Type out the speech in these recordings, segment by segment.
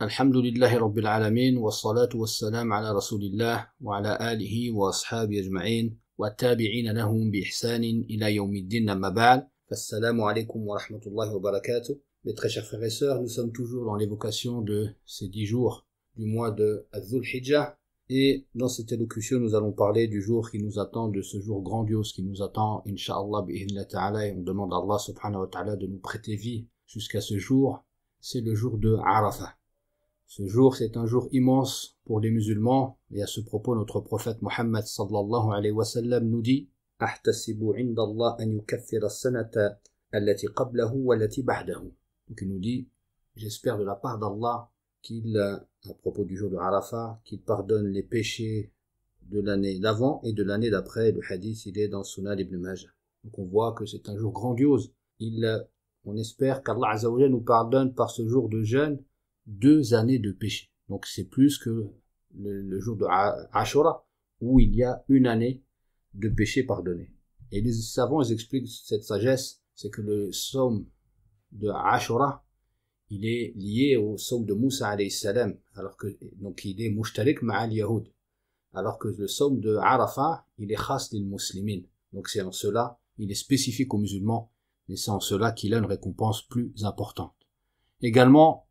الحمد لله رب العالمين والصلاة والسلام على رسول الله وعلى آله وأصحابه أجمعين والتابعين لهم بإحسان إلى يوم الدين أما بعد فالسلام عليكم ورحمة الله وبركاته. Mes très chers frères et sœurs, nous sommes toujours dans l'évocation de ces 10 jours du mois de Dhul Hijjah et dans cette élocution nous allons parler du jour qui nous attend, de ce jour grandiose qui nous attend, Inch'Allah bi'idhnillah ta'ala, et on demande à Allah subhanahu wa ta'ala de nous prêter vie jusqu'à ce jour. C'est le jour de Arafah. Ce jour, c'est un jour immense pour les musulmans, et à ce propos, notre prophète Mohammed sallallahu alayhi wa sallam nous dit « Ahtasibu inda Allah an yukaffira as-sanata allati qablahu wa allati ba'dahu » Donc il nous dit « J'espère de la part d'Allah qu'il, à propos du jour de Arafah, qu'il pardonne les péchés de l'année d'avant et de l'année d'après. » Le hadith, il est dans Sunan ibn Majah. Donc on voit que c'est un jour grandiose. On espère qu'Allah Azza wa Jalla nous pardonne par ce jour de jeûne 2 années de péché. Donc c'est plus que le jour de Ashura où il y a 1 année de péché pardonné. Et les savants ils expliquent cette sagesse, c'est que le psaume de Ashura il est lié au psaume de Moussa alayhi salam, alors que donc il est mushtarik ma'al yahoud, alors que le psaume de Arafah il est khas lil muslimin. Donc c'est en cela il est spécifique aux musulmans, et c'est en cela qu'il a une récompense plus importante. Également,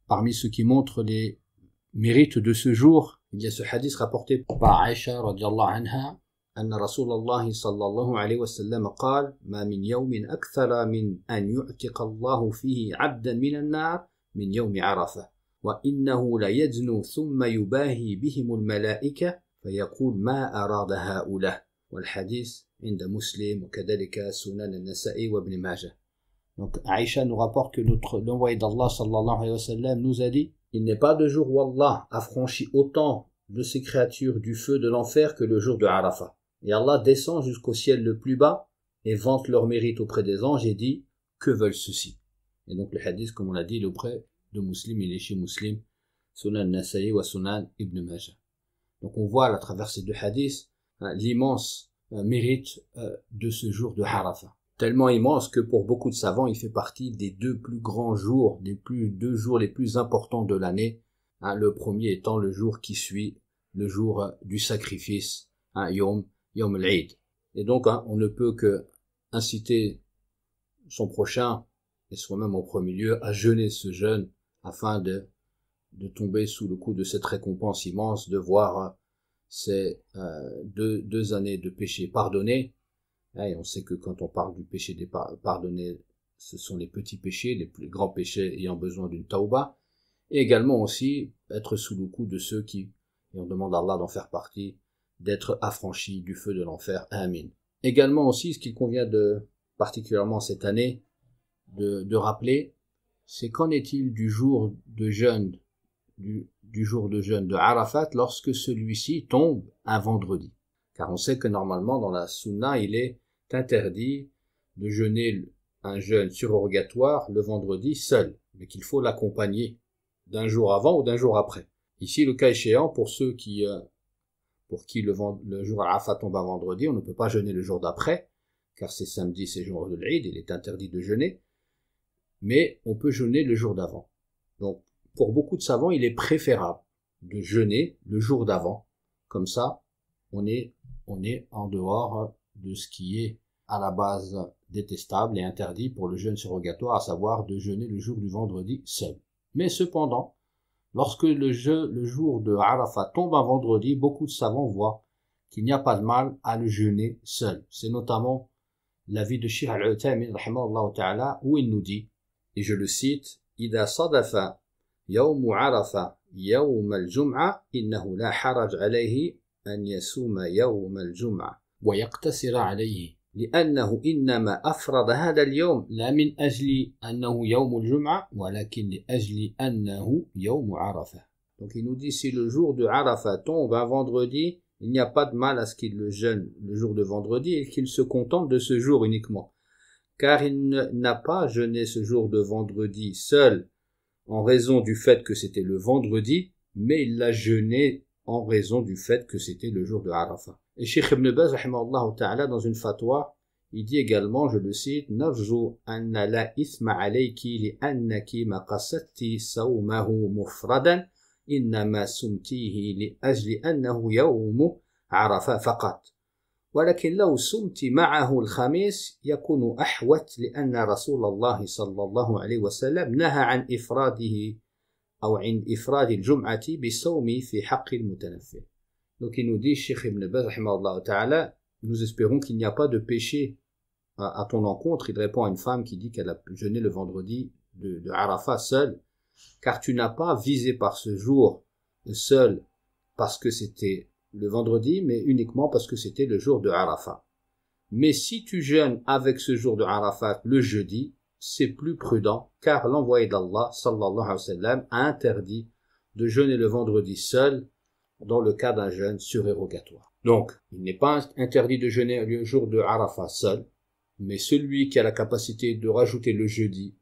parmi ceux qui montrent les mérites de ce jour, il y a ce hadith rapporté par Aïcha radiyallahu anha, أن رسول الله صلى الله عليه وسلم قال ما من يوم أكثر من أن يعتق الله فيه عبدا من النار من يوم عرفة وإنه ليدنو ثم يباهي بهم الملائكة فيقول ما أراد هؤلاء والحديث عند مسلم وكذلك سنن النسائي وابن ماجه. Donc Aïcha nous rapporte que l'envoyé d'Allah sallallahu alayhi wa sallam nous a dit « Il n'est pas de jour où Allah a franchi autant de ses créatures du feu de l'enfer que le jour de Arafah. Et Allah descend jusqu'au ciel le plus bas et vante leur mérite auprès des anges et dit « Que veulent ceux-ci » Et donc le hadith, comme on l'a dit, il est auprès de Muslim, il est chez Muslim, Sunan Nasa'i wa Sunan Ibn Majah. Donc on voit à travers ces 2 hadiths l'immense mérite de ce jour de Arafah. Tellement immense que pour beaucoup de savants, il fait partie des 2 plus grands jours, 2 jours les plus importants de l'année. Le premier étant le jour qui suit le jour du sacrifice, Yom al-Eid. Et donc, on ne peut que inciter son prochain, et soi-même en premier lieu, à jeûner ce jeûne afin de tomber sous le coup de cette récompense immense, de voir ces 2 années de péché pardonnées. Et on sait que quand on parle du péché pardonné, ce sont les petits péchés, les plus grands péchés ayant besoin d'une tauba, et également aussi être sous le coup de ceux qui, et on demande à Allah d'en faire partie, d'être affranchis du feu de l'enfer. Amin. Également aussi, ce qu'il convient particulièrement cette année, de rappeler, c'est qu'en est-il du jour de jeûne, du jour de jeûne de Arafat lorsque celui-ci tombe un vendredi. Car on sait que normalement dans la sunna, il est interdit de jeûner un jeûne surrogatoire le vendredi seul, mais qu'il faut l'accompagner d'un jour avant ou d'un jour après. Ici, le cas échéant, pour ceux pour qui le jour Arafat tombe un vendredi, on ne peut pas jeûner le jour d'après, car c'est samedi, c'est jour de l'Eid, il est interdit de jeûner, mais on peut jeûner le jour d'avant. Donc, pour beaucoup de savants, il est préférable de jeûner le jour d'avant. Comme ça, on est en dehors de ce qui est à la base détestable et interdit pour le jeûne surrogatoire, à savoir de jeûner le jour du vendredi seul. Mais cependant, lorsque le jour de Arafat tombe un vendredi, beaucoup de savants voient qu'il n'y a pas de mal à le jeûner seul. C'est notamment l'avis de Cheikh Al-Uthaymin rahimahullah ta'ala où il nous dit, et je le cite, « إذا صدف يوم عرفة يوم الجمعة إنه لا حرج عليه أن يصوم يوم الجمعة ويقتصر عليه لأنه إنما أفرض هذا اليوم لا من أجل أنه يوم الجمعة ولكن لأجل أنه يوم عرفة. » Donc il nous dit si le jour de Arafat tombe un vendredi, il n'y a pas de mal à ce qu'il le jeûne le jour de vendredi et qu'il se contente de ce jour uniquement. Car il n'a pas jeûné ce jour de vendredi seul en raison du fait que c'était le vendredi, mais il l'a jeûné en raison du fait que c'était le jour de Arafat. Et Cheikh Ibn Baz, rahimahullah ta'ala, dans une fatwa, Il dit également, je le cite, نرجو أن لا إثم عليك لأنك ما قصدت صومه مفردا إنما سمتيه لأجل أنه يوم عرفة فقط ولكن لو سمت معه الخميس يكون أحوت لأن رسول الله صلى الله عليه وسلم نهى عن إفراده أو عن إفراد الجمعة بالصوم في حق المتنفل. Donc il nous dit, Cheikh Ibn Baz, rahimahullah ta'ala, nous espérons qu'il n'y a pas de péché à ton encontre. Il répond à une femme qui dit qu'elle a jeûné le vendredi de Arafat seule, car tu n'as pas visé par ce jour seul parce que c'était le vendredi, mais uniquement parce que c'était le jour de Arafat. Mais si tu jeûnes avec ce jour de Arafat le jeudi, c'est plus prudent, car l'envoyé d'Allah, sallallahu alayhi wa sallam, a interdit de jeûner le vendredi seul dans le cas d'un jeûne surérogatoire. Donc, il n'est pas interdit de jeûner le jour de Arafat seul, mais celui qui a la capacité de rajouter le jeudi,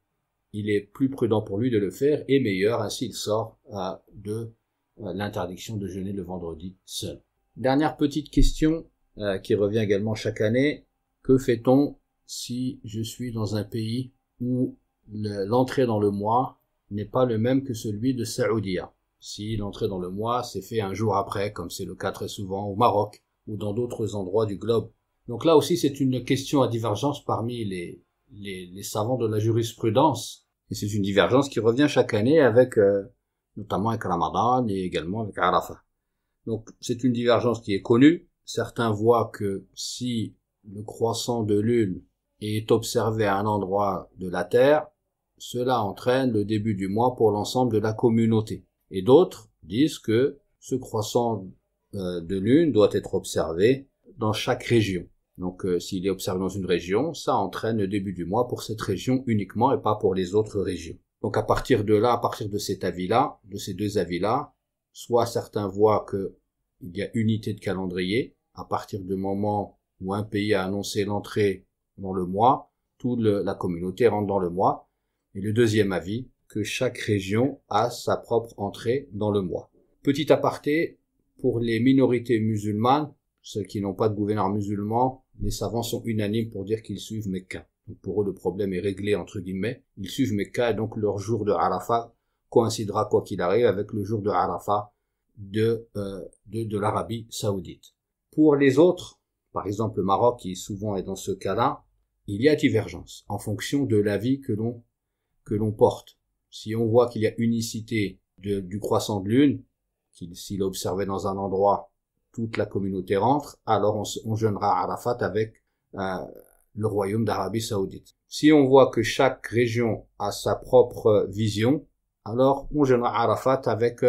il est plus prudent pour lui de le faire et meilleur, ainsi il sort de l'interdiction de jeûner le vendredi seul. Dernière petite question qui revient également chaque année, que fait-on si je suis dans un pays où l'entrée dans le mois n'est pas le même que celui de Saoudia? Si l'entrée dans le mois s'est fait un jour après, comme c'est le cas très souvent au Maroc ou dans d'autres endroits du globe. Donc là aussi, c'est une question à divergence parmi les savants de la jurisprudence. Et c'est une divergence qui revient chaque année avec, notamment avec Ramadan et également avec Arafat. Donc c'est une divergence qui est connue. Certains voient que si le croissant de lune est observé à un endroit de la Terre, cela entraîne le début du mois pour l'ensemble de la communauté. Et d'autres disent que ce croissant de lune doit être observé dans chaque région. Donc s'il est observé dans une région, ça entraîne le début du mois pour cette région uniquement et pas pour les autres régions. Donc à partir de là, à partir de cet avis-là, de ces deux avis-là, soit certains voient qu'il y a unité de calendrier, à partir du moment où un pays a annoncé l'entrée dans le mois, toute la communauté rentre dans le mois. Et le deuxième avis, que chaque région a sa propre entrée dans le mois. Petit aparté, pour les minorités musulmanes, ceux qui n'ont pas de gouverneur musulman, les savants sont unanimes pour dire qu'ils suivent Mecca. Donc pour eux, le problème est réglé, entre guillemets. Ils suivent Mecca et donc leur jour de Arafat coïncidera, quoi qu'il arrive, avec le jour de Arafat de l'Arabie Saoudite. Pour les autres, par exemple le Maroc, qui souvent est dans ce cas-là, il y a divergence en fonction de l'avis que l'on porte. Si on voit qu'il y a unicité du croissant de lune, s'il est observé dans un endroit, toute la communauté rentre, alors on jeûnera Arafat avec le royaume d'Arabie Saoudite. Si on voit que chaque région a sa propre vision, alors on jeûnera Arafat avec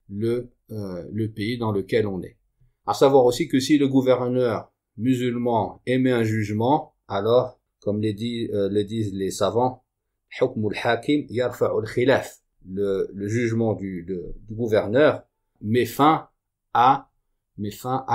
le pays dans lequel on est. À savoir aussi que si le gouverneur musulman émet un jugement, alors, comme le disent les savants, le jugement du gouverneur met fin à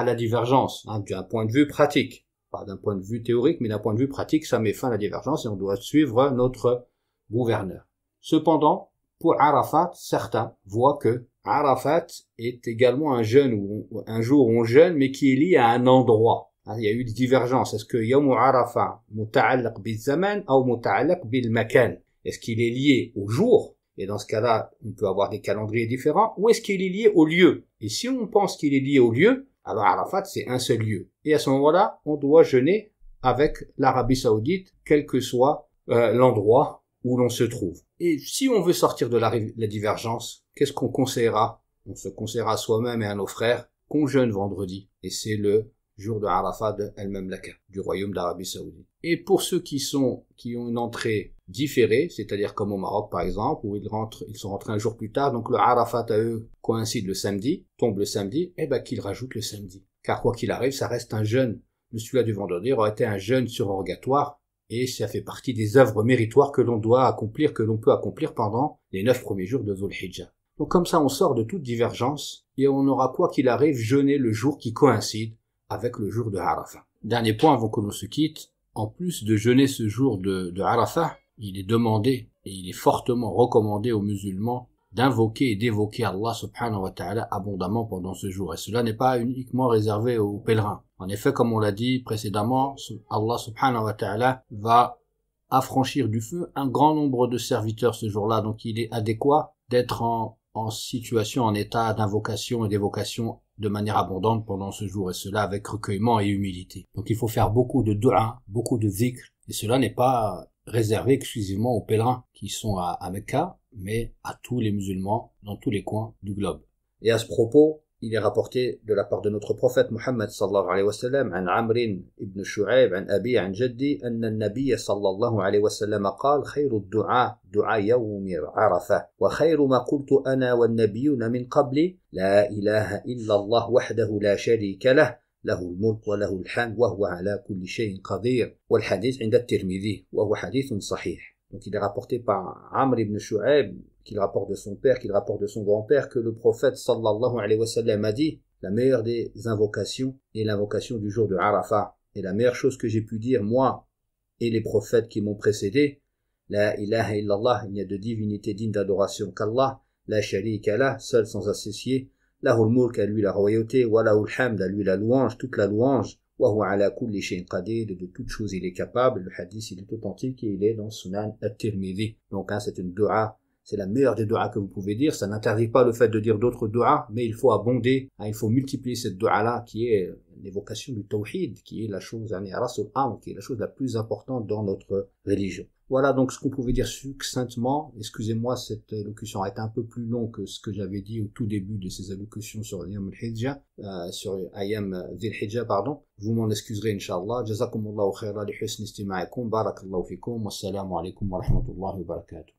la divergence, d'un point de vue pratique. Pas d'un point de vue théorique, mais d'un point de vue pratique, ça met fin à la divergence et on doit suivre notre gouverneur. Cependant, pour Arafat, certains voient que Arafat est également un jour où on jeûne, mais qui est lié à un endroit. Il y a eu des divergences. Est-ce que Yawm Arafat muta'allaq bil zaman ou muta'allaq bil makan? Est-ce qu'il est lié au jour? Et dans ce cas-là, on peut avoir des calendriers différents. Ou est-ce qu'il est lié au lieu? Et si on pense qu'il est lié au lieu, alors Arafat, c'est un seul lieu. Et à ce moment-là, on doit jeûner avec l'Arabie Saoudite, quel que soit l'endroit où l'on se trouve. Et si on veut sortir de la divergence, qu'est-ce qu'on conseillera? On se conseillera à soi-même et à nos frères qu'on jeûne vendredi. Et c'est le jour de Arafat de Al-Mamlaka, du royaume d'Arabie Saoudite. Et pour ceux qui ont une entrée différée, c'est-à-dire comme au Maroc par exemple, où ils sont rentrés un jour plus tard, donc le Arafat à eux coïncide le samedi, tombe le samedi, et qu'ils rajoutent le samedi. Car quoi qu'il arrive, ça reste un jeûne. Celui-là du vendredi aurait été un jeûne surogatoire, et ça fait partie des œuvres méritoires que l'on doit accomplir, que l'on peut accomplir pendant les 9 premiers jours de Dhul Hijjah. Donc comme ça, on sort de toute divergence, et on aura quoi qu'il arrive jeûner le jour qui coïncide avec le jour de Arafat. Dernier point avant que l'on se quitte, en plus de jeûner ce jour de Arafat, il est demandé et il est fortement recommandé aux musulmans d'invoquer et d'évoquer Allah subhanahu wa ta'ala abondamment pendant ce jour. Et cela n'est pas uniquement réservé aux pèlerins. En effet, comme on l'a dit précédemment, Allah subhanahu wa ta'ala va affranchir du feu un grand nombre de serviteurs ce jour-là. Donc il est adéquat d'être en situation, en état d'invocation et d'évocation de manière abondante pendant ce jour, et cela avec recueillement et humilité. Donc il faut faire beaucoup de dua, beaucoup de zikr, et cela n'est pas réservé exclusivement aux pèlerins qui sont à Mecca, mais à tous les musulmans dans tous les coins du globe. Et à ce propos, il est rapporté de la part de notre prophète Muhammad sallallahu alayhi wa sallam, an Amr ibn Shu'ayb, an Abi, an Jaddi, anna an-Nabiy sallallahu alayhi wa sallam قال خير الدعاء دعاء يوم عرفة وخير ما قلت أنا والنبيون من قبلي لا إله إلا الله وحده لا شريك له له الملك وله الحمد وهو على كل شيء قدير. والحديث عند الترمذي وهو حديث صحيح. Donc il est rapporté par Amr ibn Shu'ayb, qu'il rapporte de son père, qu'il rapporte de son grand-père, que le prophète sallallahu alayhi wa sallam a dit: la meilleure des invocations est l'invocation du jour de Arafat. Et la meilleure chose que j'ai pu dire, moi et les prophètes qui m'ont précédé, la ilaha illallah, il n'y a de divinité digne d'adoration qu'Allah, la sharika lah, seul sans associé, lahul mulk, à lui la royauté, wa lahul hamd, à lui la louange, toute la louange, wa huwa ala kulli shay'in qadir, de toute chose il est capable. Le hadith il est authentique et il est dans Sunan at-Tirmidhi. Donc c'est une dua, c'est la meilleure des du'as que vous pouvez dire. Ça n'interdit pas le fait de dire d'autres du'as, mais il faut abonder, il faut multiplier cette du'a-là qui est l'évocation du tawhid, qui est la chose, qui est la chose la plus importante dans notre religion. Voilà donc ce qu'on pouvait dire succinctement. Excusez-moi, cette allocution a été un peu plus longue que ce que j'avais dit au tout début de ces allocutions sur Ayam al-Hijja, sur Ayam Dhil-Hijja, pardon. Vous m'en excuserez, Inch'Allah. Jazakumullahu khairan li husni istima'ikum, barakallahu fikum, wassalamu alaikum wa rahmatullahi wa barakatuh.